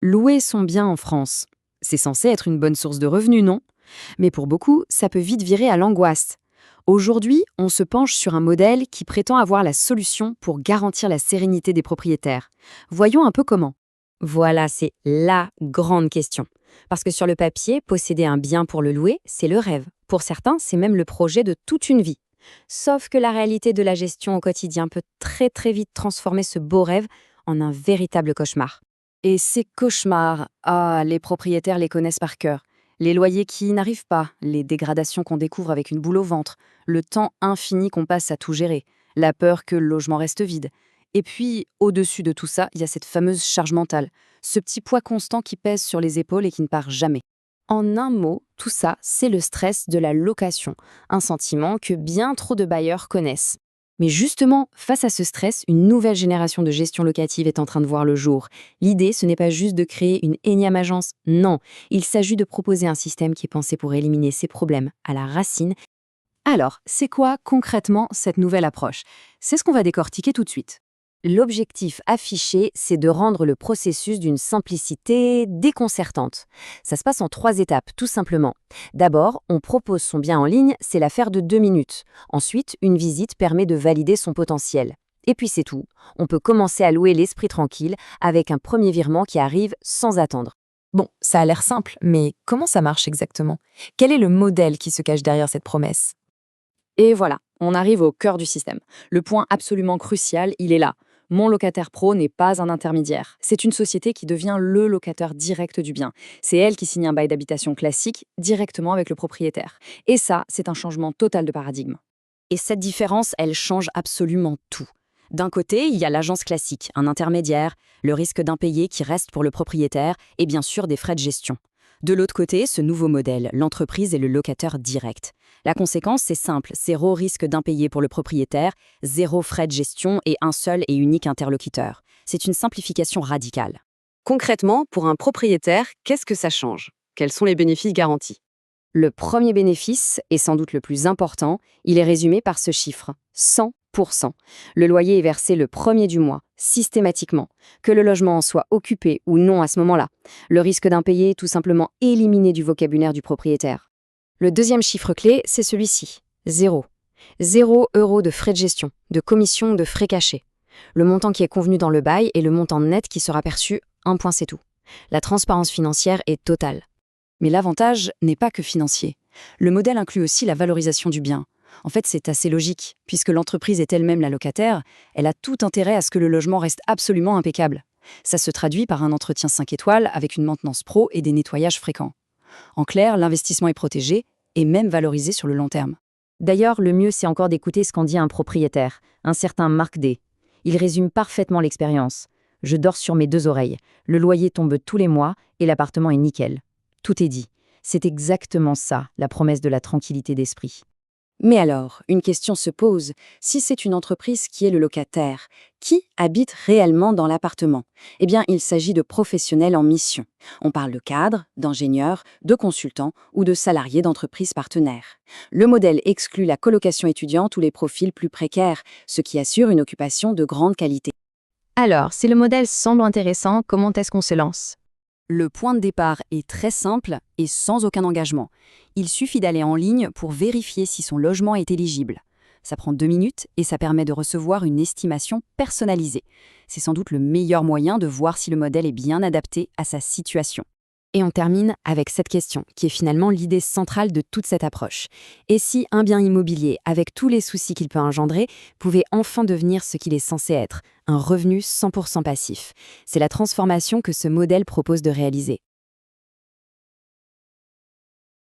Louer son bien en France, c'est censé être une bonne source de revenus, non? Mais pour beaucoup, ça peut vite virer à l'angoisse. Aujourd'hui, on se penche sur un modèle qui prétend avoir la solution pour garantir la sérénité des propriétaires. Voyons un peu comment. Voilà, c'est la grande question. Parce que sur le papier, posséder un bien pour le louer, c'est le rêve. Pour certains, c'est même le projet de toute une vie. Sauf que la réalité de la gestion au quotidien peut très vite transformer ce beau rêve en un véritable cauchemar. Et ces cauchemars, les propriétaires les connaissent par cœur. Les loyers qui n'arrivent pas, les dégradations qu'on découvre avec une boule au ventre, le temps infini qu'on passe à tout gérer, la peur que le logement reste vide. Et puis, au-dessus de tout ça, il y a cette fameuse charge mentale, ce petit poids constant qui pèse sur les épaules et qui ne part jamais. En un mot, tout ça, c'est le stress de la location, un sentiment que bien trop de bailleurs connaissent. Mais justement, face à ce stress, une nouvelle génération de gestion locative est en train de voir le jour. L'idée, ce n'est pas juste de créer une énième agence, non, il s'agit de proposer un système qui est pensé pour éliminer ces problèmes à la racine. Alors, c'est quoi concrètement cette nouvelle approche? C'est ce qu'on va décortiquer tout de suite. L'objectif affiché, c'est de rendre le processus d'une simplicité déconcertante. Ça se passe en 3 étapes, tout simplement. D'abord, on propose son bien en ligne, c'est l'affaire de 2 minutes. Ensuite, une visite permet de valider son potentiel. Et puis c'est tout. On peut commencer à louer l'esprit tranquille avec un premier virement qui arrive sans attendre. Bon, ça a l'air simple, mais comment ça marche exactement? Quel est le modèle qui se cache derrière cette promesse? Et voilà, on arrive au cœur du système. Le point absolument crucial, il est là. Mon locataire pro n'est pas un intermédiaire. C'est une société qui devient le locataire direct du bien. C'est elle qui signe un bail d'habitation classique directement avec le propriétaire. Et ça, c'est un changement total de paradigme. Et cette différence, elle change absolument tout. D'un côté, il y a l'agence classique, un intermédiaire, le risque d'impayé qui reste pour le propriétaire et bien sûr des frais de gestion. De l'autre côté, ce nouveau modèle, l'entreprise et le locataire direct. La conséquence, c'est simple, 0 risque d'impayé pour le propriétaire, 0 frais de gestion et un seul et unique interlocuteur. C'est une simplification radicale. Concrètement, pour un propriétaire, qu'est-ce que ça change? Quels sont les bénéfices garantis? Le premier bénéfice, et sans doute le plus important, il est résumé par ce chiffre, 100%. Le loyer est versé le premier du mois, systématiquement, que le logement en soit occupé ou non à ce moment-là. Le risque d'impayé est tout simplement éliminé du vocabulaire du propriétaire. Le deuxième chiffre clé, c'est celui-ci, 0. 0 € de frais de gestion, de commission, de frais cachés. Le montant qui est convenu dans le bail et le montant net qui sera perçu, un point c'est tout. La transparence financière est totale. Mais l'avantage n'est pas que financier. Le modèle inclut aussi la valorisation du bien. En fait, c'est assez logique, puisque l'entreprise est elle-même la locataire, elle a tout intérêt à ce que le logement reste absolument impeccable. Ça se traduit par un entretien 5 étoiles avec une maintenance pro et des nettoyages fréquents. En clair, l'investissement est protégé et même valorisé sur le long terme. D'ailleurs, le mieux, c'est encore d'écouter ce qu'en dit un propriétaire, un certain Marc D. Il résume parfaitement l'expérience. Je dors sur mes 2 oreilles. Le loyer tombe tous les mois et l'appartement est nickel. Tout est dit. C'est exactement ça, la promesse de la tranquillité d'esprit. Mais alors, une question se pose, si c'est une entreprise qui est le locataire, qui habite réellement dans l'appartement? Eh bien, il s'agit de professionnels en mission. On parle de cadres, d'ingénieurs, de consultants ou de salariés d'entreprises partenaires. Le modèle exclut la colocation étudiante ou les profils plus précaires, ce qui assure une occupation de grande qualité. Alors, si le modèle semble intéressant, comment est-ce qu'on se lance? Le point de départ est très simple et sans aucun engagement. Il suffit d'aller en ligne pour vérifier si son logement est éligible. Ça prend 2 minutes et ça permet de recevoir une estimation personnalisée. C'est sans doute le meilleur moyen de voir si le modèle est bien adapté à sa situation. Et on termine avec cette question, qui est finalement l'idée centrale de toute cette approche. Et si un bien immobilier, avec tous les soucis qu'il peut engendrer, pouvait enfin devenir ce qu'il est censé être, un revenu 100% passif? C'est la transformation que ce modèle propose de réaliser.